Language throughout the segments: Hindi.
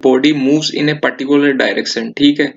Body moves in a particular direction, ठीक है।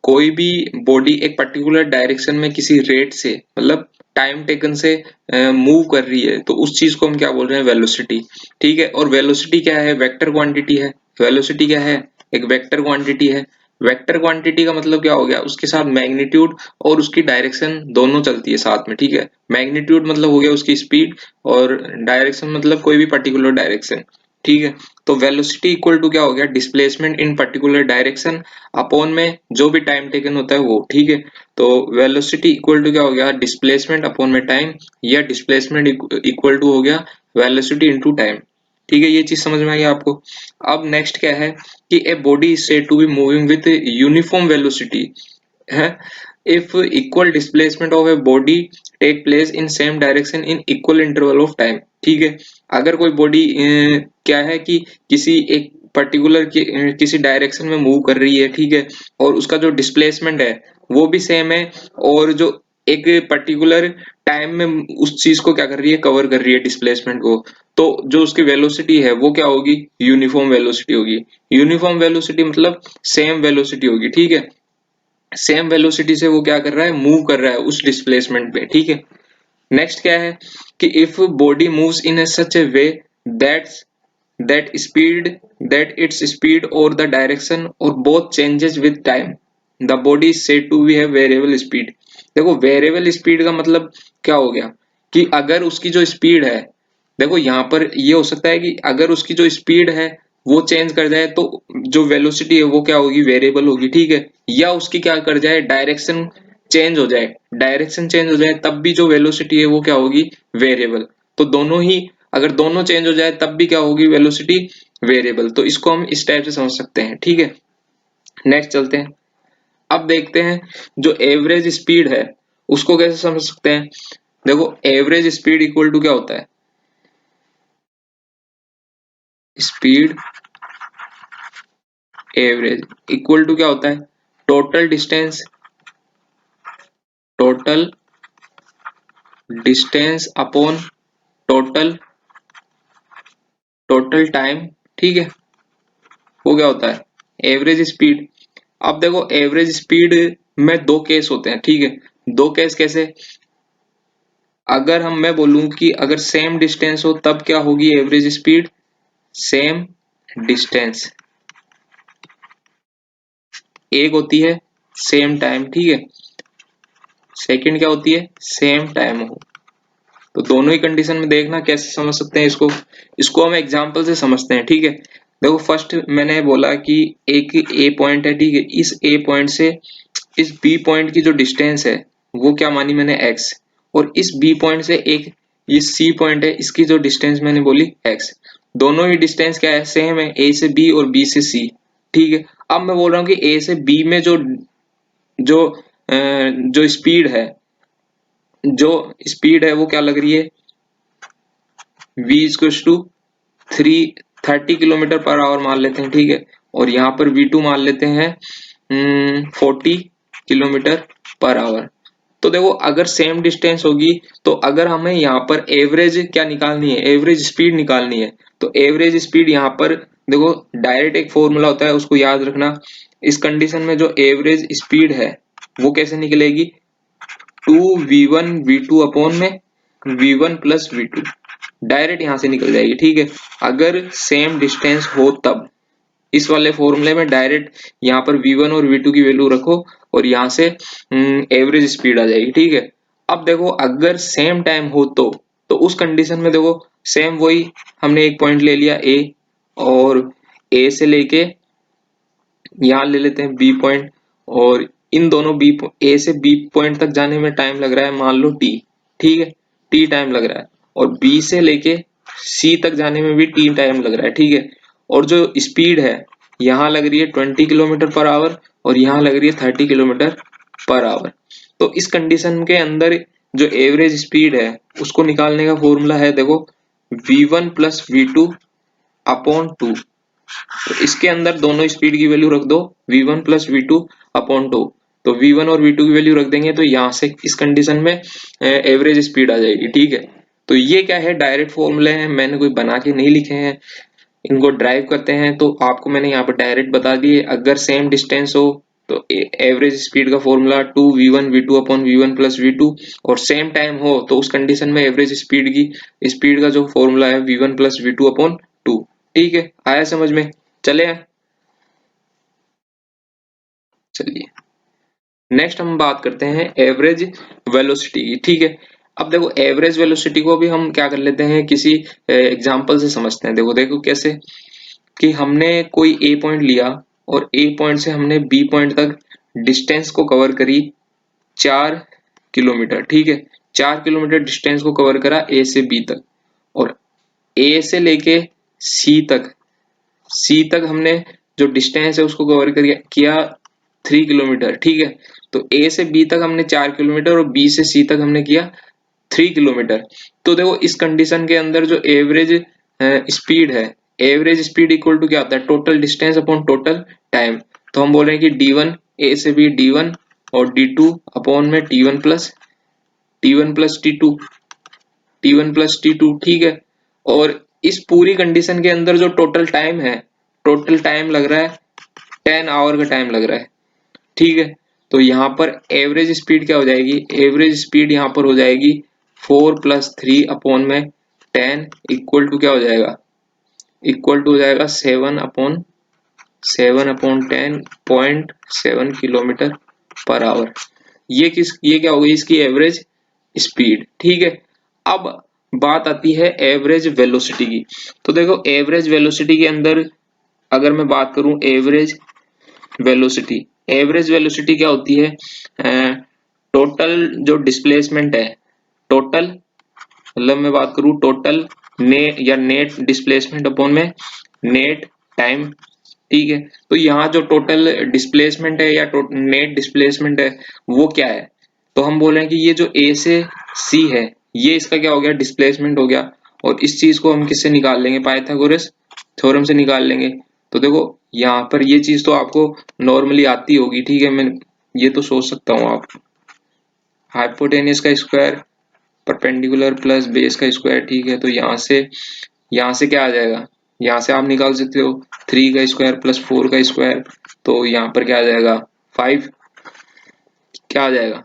कोई भी बॉडी एक पर्टिकुलर डायरेक्शन में किसी रेट से मतलब टाइम टेकन से मूव कर रही है, तो उस चीज को हम क्या बोल रहे हैं, वेलोसिटी, ठीक है। और वेलोसिटी क्या है, वेक्टर क्वांटिटी है। वेलोसिटी क्या है, एक वेक्टर क्वांटिटी है। वेक्टर क्वांटिटी का मतलब क्या हो गया, उसके साथ मैग्नीट्यूड और उसकी डायरेक्शन दोनों चलती है साथ में, ठीक है। मैग्नीट्यूड मतलब हो गया उसकी स्पीड, और डायरेक्शन मतलब कोई भी पर्टिकुलर डायरेक्शन, ठीक है। तो वेलोसिटी इक्वल टू क्या हो गया, displacement in particular direction upon में जो भी टाइम टेकन होता है वो, ठीक है। तो वेलोसिटी इक्वल टू क्या हो गया, डिस्प्लेसमेंट अपॉन में टाइम, या डिस्प्लेसमेंट इक्वल टू हो गया वेलोसिटी इनटू टाइम, ठीक है। ये चीज समझ में आई आपको। अब नेक्स्ट क्या है कि a body is said to be moving with uniform velocity है if equal displacement of a body take place in same direction in equal interval of time, ठीक है। अगर कोई बॉडी क्या है कि किसी एक पर्टिकुलर किसी डायरेक्शन में मूव कर रही है, ठीक है, और उसका जो डिस्प्लेसमेंट है वो भी सेम है, और जो एक पर्टिकुलर टाइम में उस चीज को क्या कर रही है, कवर कर रही है डिस्प्लेसमेंट को, तो जो उसकी वेलोसिटी है वो क्या होगी, यूनिफॉर्म वेलोसिटी होगी। यूनिफॉर्म वेलोसिटी मतलब सेम वेलोसिटी होगी, ठीक है। सेम वेलोसिटी से वो क्या कर रहा है, मूव कर रहा है उस डिस्प्लेसमेंट पे, ठीक है। नेक्स्ट क्या है कि if body moves in such a way that that speed that its speed और द डायरेक्शन और both changes with time, the body is said to be have variable speed. देखो वेरिएबल स्पीड का मतलब क्या हो गया कि अगर उसकी जो स्पीड है, देखो यहाँ पर ये हो सकता है कि अगर उसकी जो स्पीड है वो चेंज कर जाए तो जो वेलोसिटी है वो क्या होगी, वेरिएबल होगी, ठीक है। या उसकी क्या कर जाए, डायरेक्शन चेंज हो जाए, डायरेक्शन चेंज हो जाए तब भी जो वेलोसिटी है वो क्या होगी, वेरिएबल। तो दोनों ही, अगर दोनों चेंज हो जाए तब भी क्या होगी, वेलोसिटी वेरिएबल। तो इसको हम इस टाइप से समझ सकते हैं, ठीक है। नेक्स्ट चलते हैं। अब देखते हैं जो एवरेज स्पीड है उसको कैसे समझ सकते हैं। देखो एवरेज स्पीड इक्वल टू क्या होता है, स्पीड एवरेज इक्वल टू क्या होता है, total distance, total distance upon total total time, ठीक है। वो क्या होता है, एवरेज स्पीड। अब देखो एवरेज स्पीड में दो केस होते हैं, ठीक है। दो केस कैसे, अगर मैं बोलूं कि अगर सेम डिस्टेंस हो तब क्या होगी एवरेज स्पीड, सेम डिस्टेंस। एक होती है सेम टाइम, ठीक है। सेकंड क्या होती है, सेम टाइम हो। तो दोनों ही कंडीशन में देखना कैसे समझ सकते हैं इसको, इसको हम एग्जांपल से समझते हैं, ठीक है। देखो फर्स्ट मैंने बोला कि एक ए पॉइंट है, ठीक है। इस ए पॉइंट से इस बी पॉइंट की जो डिस्टेंस है वो क्या मानी मैंने एक्स, और इस बी पॉइंट से एक ये सी पॉइंट है, इसकी जो डिस्टेंस मैंने बोली एक्स। दोनों ही डिस्टेंस क्या है, सेम है, ए से बी और बी से सी, ठीक है। अब मैं बोल रहा हूँ कि ए से बी में जो जो जो स्पीड है, जो स्पीड है वो क्या लग रही है, v equals to 30 kilometre per hour मान लेते हैं, ठीक है। और यहाँ पर v2 मान लेते हैं 40 किलोमीटर पर आवर। तो देखो अगर सेम डिस्टेंस होगी तो अगर हमें यहाँ पर एवरेज क्या निकालनी है, एवरेज स्पीड निकालनी है, तो एवरेज स्पीड यहाँ पर देखो डायरेक्ट एक फॉर्मूला होता है उसको याद रखना। इस कंडीशन में जो एवरेज स्पीड है वो कैसे निकलेगी, 2v1v2 अपॉन में v1 प्लस v2, डायरेक्ट यहां से निकल जाएगी, ठीक है। अगर सेम डिस्टेंस हो तब इस वाले फॉर्मूले में डायरेक्ट यहाँ पर v1 और v2 की वैल्यू रखो और यहाँ से एवरेज स्पीड आ जाएगी, ठीक है। अब देखो अगर सेम टाइम हो तो उस कंडीशन में देखो सेम वही, हमने एक पॉइंट ले लिया ए, और ए से लेके यहाँ ले लेते हैं बी पॉइंट, और इन दोनों बी ए से बी पॉइंट तक जाने में टाइम लग रहा है मान लो टी, ठीक है, टी टाइम लग रहा है। और बी से लेके सी तक जाने में भी टी टाइम लग रहा है, ठीक है। और जो स्पीड है यहाँ लग रही है 20 किलोमीटर पर आवर और यहाँ लग रही है 30 किलोमीटर पर आवर। तो इस कंडीशन के अंदर जो एवरेज स्पीड है उसको निकालने का फॉर्मूला है देखो v1 प्लस v2 अपॉन 2। तो इसके अंदर दोनों स्पीड की वैल्यू रख दो v1 प्लस v2 अपॉन 2। तो v1 और v2 की वैल्यू रख देंगे तो यहाँ से इस कंडीशन में एवरेज स्पीड आ जाएगी, ठीक है। तो ये क्या है, डायरेक्ट फॉर्मूले हैं, मैंने कोई बना के नहीं लिखे हैं। इनको ड्राइव करते हैं तो आपको मैंने यहाँ पर डायरेक्ट बता दिए। अगर सेम डिस्टेंस हो तो एवरेज स्पीड का formula 2v1v2 upon v1 plus v2, और सेम टाइम हो तो उस कंडीशन में एवरेज स्पीड का जो फॉर्मूला है v1 प्लस v2 अपॉन 2। ठीक है, आया समझ में? चले चलिए नेक्स्ट हम बात करते हैं एवरेज वेलोसिटी की। ठीक है, अब देखो एवरेज वेलोसिटी को भी हम क्या कर लेते हैं, किसी एग्जांपल से समझते हैं। देखो देखो कैसे, कि हमने कोई ए पॉइंट लिया और ए पॉइंट से हमने बी पॉइंट तक डिस्टेंस को कवर करी 4 किलोमीटर। ठीक है, 4 किलोमीटर डिस्टेंस को कवर करा ए से बी तक, और ए से लेके सी तक हमने जो डिस्टेंस है उसको कवर किया 3 किलोमीटर। ठीक है, तो ए से बी तक हमने 4 किलोमीटर और बी से सी तक हमने किया 3 किलोमीटर। तो देखो इस कंडीशन के अंदर जो एवरेज स्पीड है, एवरेज स्पीड इक्वल टू क्या होता है, total distance upon total time. तो हम बोल रहे हैं कि D1 ए से बी D1 और D2 अपॉन में T1 प्लस T2। ठीक है, और इस पूरी कंडीशन के अंदर जो टोटल टाइम है, टोटल टाइम लग रहा है 10 आवर का टाइम लग रहा है। ठीक है, तो यहाँ पर एवरेज स्पीड क्या हो जाएगी, एवरेज स्पीड यहाँ पर हो जाएगी 4 + 3 अपॉन में 10 इक्वल टू क्या हो जाएगा, इक्वल टू हो जाएगा 7/10.7 किलोमीटर पर आवर। ये क्या हो गई इसकी एवरेज स्पीड। ठीक है, अब बात आती है एवरेज वेलोसिटी की। तो देखो एवरेज वेलोसिटी के अंदर अगर मैं बात करूं वेलोसिटी एवरेज वेलोसिटी क्या होती है, टोटल जो डिस्प्लेसमेंट है, टोटल मतलब मैं बात करूं टोटल नेट डिस्प्लेसमेंट अपॉन में नेट टाइम। ठीक है, तो यहाँ जो टोटल डिस्प्लेसमेंट है या नेट डिस्प्लेसमेंट है वो क्या है, तो हम बोल रहे हैं कि ये जो ए से सी है ये इसका क्या हो गया, डिस्प्लेसमेंट हो गया। और इस चीज को हम किससे निकाल लेंगे, पाइथागोरस थ्योरम से निकाल लेंगे। तो देखो यहाँ पर ये चीज तो आपको नॉर्मली आती होगी। ठीक है, मैं ये तो सोच सकता हूँ आप, हाइपोटेनियस का स्क्वायर परपेंडिकुलर प्लस बेस का स्क्वायर। ठीक है, तो यहाँ से क्या आ जाएगा, यहाँ से आप निकाल सकते हो 3 का स्क्वायर प्लस 4 का स्क्वायर, तो यहाँ पर क्या आ जाएगा 5, क्या आ जाएगा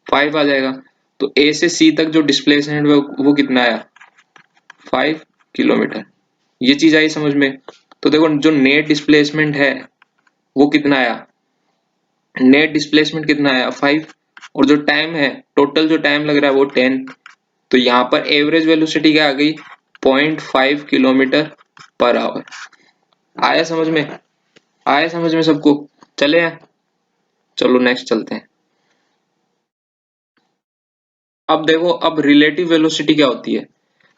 5 आ जाएगा। तो ए से सी तक जो डिस्प्लेसमेंट वो कितना आया, 5 किलोमीटर। ये चीज आई समझ में? तो देखो जो नेट डिस्प्लेसमेंट है वो कितना आया, नेट डिस्प्लेसमेंट कितना आया 5, और जो टाइम है टोटल जो टाइम लग रहा है वो 10। तो यहाँ पर एवरेज वेलोसिटी क्या आ गई, 0.5 किलोमीटर पर आवर। आया समझ में, आया समझ में सबको? चले हैं, चलो नेक्स्ट चलते हैं। अब देखो अब रिलेटिव वेलोसिटी क्या होती है।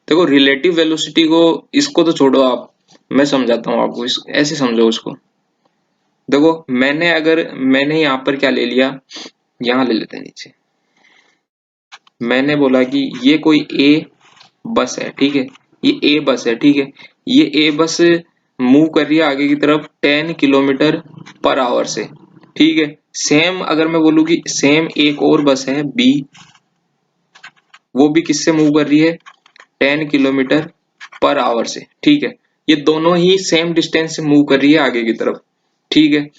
देखो रिलेटिव वेलोसिटी को, इसको तो छोड़ो आप, मैं समझाता हूँ आपको, ऐसे समझो उसको। देखो मैंने यहाँ पर क्या ले लिया, यहाँ ले लेते हैं नीचे। मैंने बोला कि ये कोई ए बस है। ठीक है, ये ए बस है। ठीक है, ये ए बस मूव कर रही है आगे की तरफ 10 किलोमीटर पर आवर से। ठीक है, सेम अगर मैं बोलूँ कि सेम एक और बस है बी, वो भी किससे मूव कर रही है, 10 किलोमीटर पर आवर से। ठीक है, ये दोनों ही सेम डिस्टेंस से मूव कर रही है आगे की तरफ। ठीक है,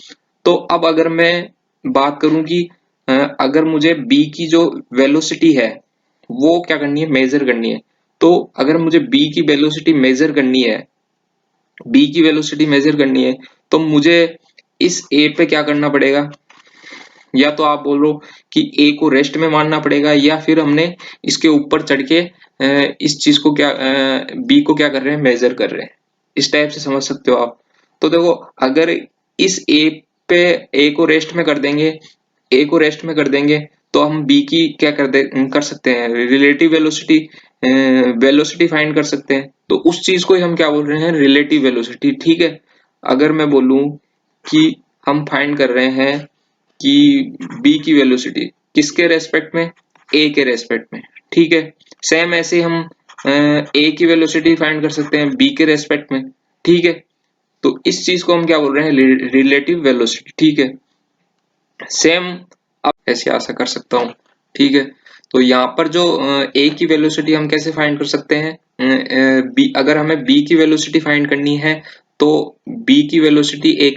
तो अब अगर मैं बात करूं कि अगर मुझे बी की जो वेलोसिटी है वो क्या करनी है, मेजर करनी है। तो अगर मुझे बी की वेलोसिटी मेजर करनी है तो मुझे इस ए पे क्या करना पड़ेगा, या तो आप बोलो कि ए को रेस्ट में मानना पड़ेगा, या फिर हमने इसके ऊपर चढ़ के इस चीज को क्या बी को क्या कर रहे हैं, मेजर कर रहे हैं। इस टाइप से समझ सकते हो आप। तो देखो अगर इस ए पे ए को रेस्ट में कर देंगे, ए को रेस्ट में कर देंगे तो हम बी की क्या कर सकते हैं, रिलेटिव वेलोसिटी फाइंड कर सकते हैं। तो उस चीज को ही हम क्या बोल रहे हैं, रिलेटिव वेलोसिटी। ठीक है, अगर मैं बोलूं कि हम फाइंड कर रहे हैं कि बी की वेलोसिटी किसके रेस्पेक्ट में, ए के रेस्पेक्ट में। ठीक है, सेम ऐसे हम ए की वेलोसिटी फाइंड कर सकते हैं बी के रेस्पेक्ट में। ठीक है, तो इस चीज को हम क्या बोल रहे हैं, रिलेटिव वेलोसिटी। ठीक है, सेम अब ऐसे आशा कर सकता हूँ। ठीक है, तो यहाँ पर जो ए की वेलोसिटी हम कैसे फाइंड कर सकते हैं, बी, अगर हमें बी की वेलोसिटी फाइंड करनी है तो बी की वेलोसिटी ए के